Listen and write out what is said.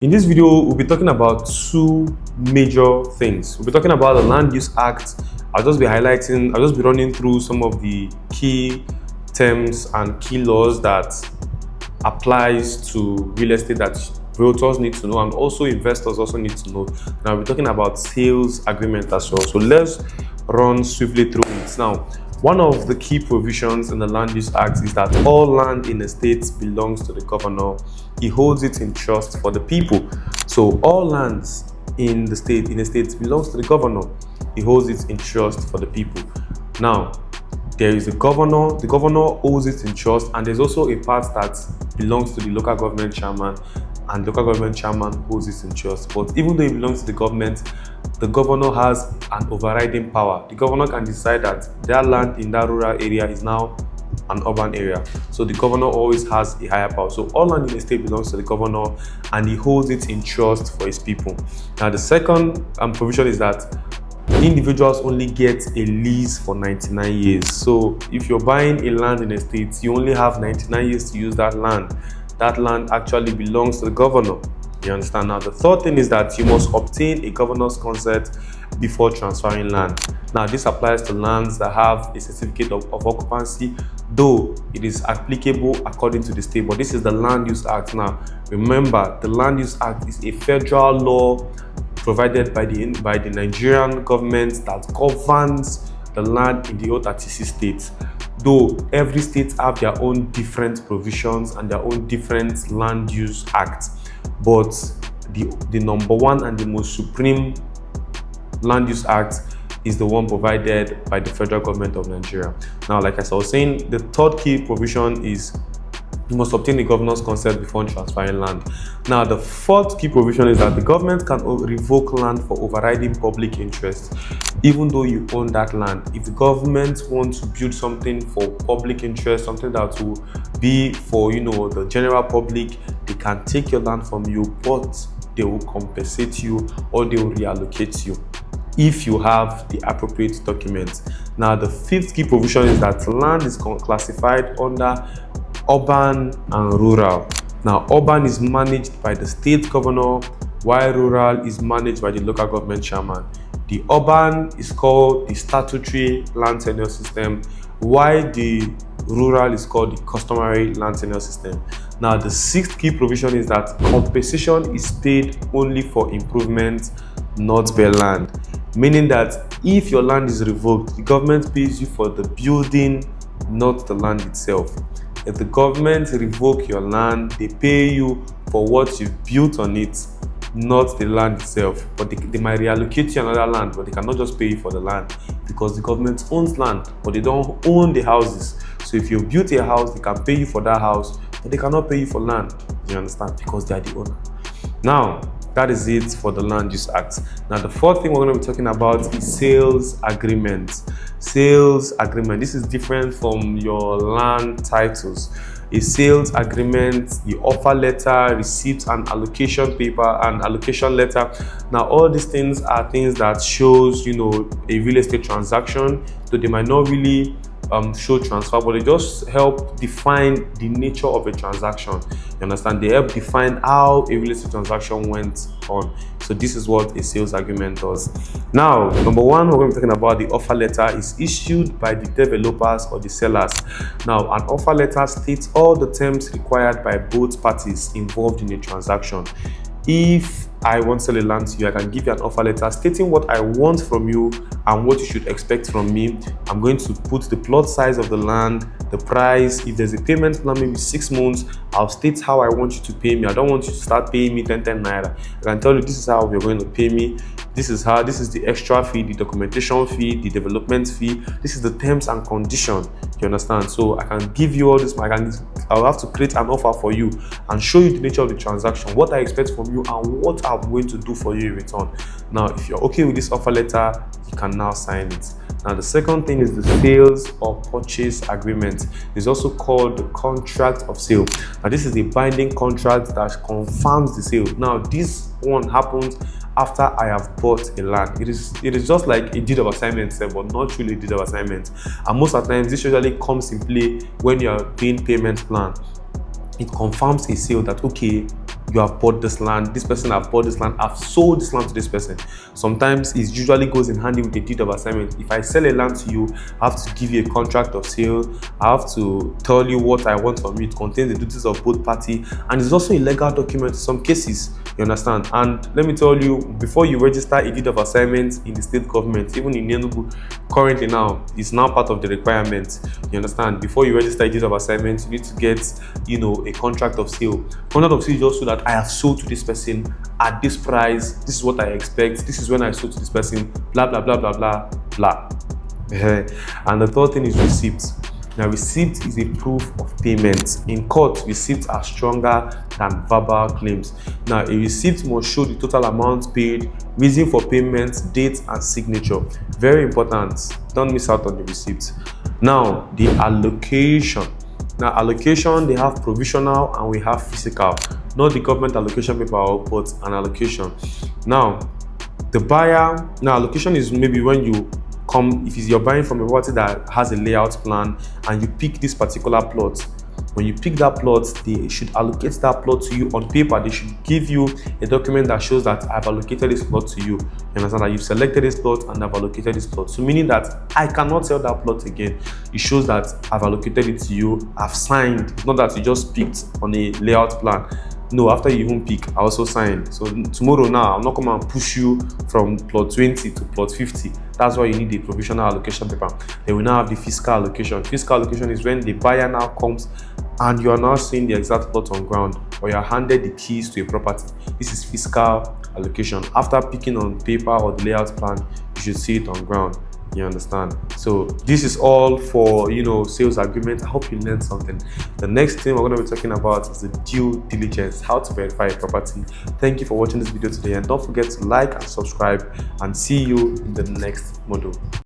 In this video, we'll be talking about two major things. We'll be talking about the Land Use Act. I'll just be running through some of the key terms and key laws that applies to real estate that realtors need to know, and also investors also need to know. Now, we're talking about sales agreement as well. So let's run swiftly through it. Now, one of the key provisions in the Land Use Act is that all land in a state belongs to the governor. He holds it in trust for the people. So all lands in a state belongs to the governor. He holds it in trust for the people. Now, there is the governor holds it in trust, and there's also a part that belongs to the local government chairman, and the local government chairman holds it in trust. But even though it belongs to the governor has an overriding power. The governor can decide that that land in that rural area is now an urban area. So the governor always has a higher power. So all land in the state belongs to the governor, and he holds it in trust for his people. Now, the second provision is that individuals only get a lease for 99 years. So if you're buying a land in a state, you only have 99 years to use that land. That land actually belongs to the governor. You understand? Now, the third thing is that you must obtain a governor's consent before transferring land. Now, this applies to lands that have a certificate of occupancy, though it is applicable according to the state. But this is the Land Use Act. Now, remember, the Land Use Act is a federal law provided by the Nigerian government that governs the land in the whole 36 states. Though every state have their own different provisions and their own different Land Use Acts, but the number one and the most supreme Land Use Act is the one provided by the federal government of Nigeria. Now, like I was saying, the third key provision is you must obtain the governor's consent before transferring land. Now, the fourth key provision is that the government can revoke land for overriding public interest, even though you own that land. If the government wants to build something for public interest, something that will be for the general public, they can take your land from you, but they will compensate you or they will reallocate you if you have the appropriate documents. Now, the fifth key provision is that land is classified under urban and rural. Now, urban is managed by the state governor, while rural is managed by the local government chairman. The urban is called the statutory land tenure system, while the rural is called the customary land tenure system. Now, the sixth key provision is that compensation is paid only for improvements, not bare land. Meaning that if your land is revoked, the government pays you for the building, not the land itself. If the government revoke your land, they pay you for what you've built on it, not the land itself. But they might reallocate you another land, but they cannot just pay you for the land because the government owns land, but they don't own the houses. So if you've built a house, they can pay you for that house, but they cannot pay you for land. You understand? Because they are the owner. Now, that is it for the Land Use Act. Now, the fourth thing we're going to be talking about is sales agreement. Sales agreement. This is different from your land titles. A sales agreement, the offer letter, receipt and allocation paper and allocation letter. Now, all these things are things that shows, a real estate transaction. So they might not really show transfer, but they just help define the nature of a transaction. You understand? They help define how a real estate transaction went on. So this is what a sales agreement does. Now, number one, we're going to be talking about the offer letter is issued by the developers or the sellers. Now, an offer letter states all the terms required by both parties involved in a transaction. If I want to sell a land to you, I can give you an offer letter stating what I want from you and what you should expect from me. I'm going to put the plot size of the land, the price. If there's a payment plan, maybe 6 months, I'll state how I want you to pay me. I don't want you to start paying me 10 naira. I can tell you this is how you're going to pay me. This is the extra fee, the documentation fee, the development fee. This is the terms and condition. You understand? So I can give you all this. I'll have to create an offer for you and show you the nature of the transaction, what I expect from you, and what I'm going to do for you in return. Now, if you're okay with this offer letter, you can now sign it. Now, the second thing is the sales or purchase agreement. It's also called the contract of sale. Now, this is a binding contract that confirms the sale. Now, this one happens after I have bought a land. It is just like a deed of assignment, but not really a deed of assignment. And most of the times, this usually comes in play when you are doing payment plan. It confirms a sale that, okay, you have bought this land, this person have bought this land, I've sold this land to this person. Sometimes it usually goes in handy with a deed of assignment. If I sell a land to you, I have to give you a contract of sale. I have to tell you what I want from you. It contains the duties of both parties, and it's also a legal document in some cases. You understand? And let me tell you, before you register a deed of assignment in the state government, even in Enugu, currently now, it's now part of the requirement. You understand? Before you register a deed of assignment, you need to get, a contract of sale. Contract of sale is just so that I have sold to this person at this price. This is what I expect. This is when I sold to this person. Blah blah blah blah blah blah. And the third thing is receipt. Now, receipt is a proof of payment. In court, receipts are stronger than verbal claims. Now, a receipt must show the total amount paid, reason for payment, date, and signature. Very important. Don't miss out on the receipt. Now, the allocation. Now, allocation, they have provisional and we have physical. Not the government allocation paper, but an allocation. Now, the buyer, now allocation is maybe when you come, if you're buying from a property that has a layout plan and you pick this particular plot. When you pick that plot, they should allocate that plot to you on paper. They should give you a document that shows that I've allocated this plot to you. You understand that you've selected this plot and I've allocated this plot. So meaning that I cannot sell that plot again. It shows that I've allocated it to you. I've signed. It's not that you just picked on a layout plan. No, after you even pick, I also sign. So tomorrow now, I'm not going to push you from plot 20 to plot 50. That's why you need the provisional allocation paper. Then we now have the fiscal allocation. Fiscal allocation is when the buyer now comes and you are now seeing the exact plot on ground, or you are handed the keys to a property. This is fiscal allocation. After picking on paper or the layout plan, you should see it on ground. You understand? So this is all for sales agreement. I hope you learned something. The next thing we're going to be talking about is the due diligence, how to verify a property. Thank you for watching this video today, and don't forget to like and subscribe, and see you in the next module.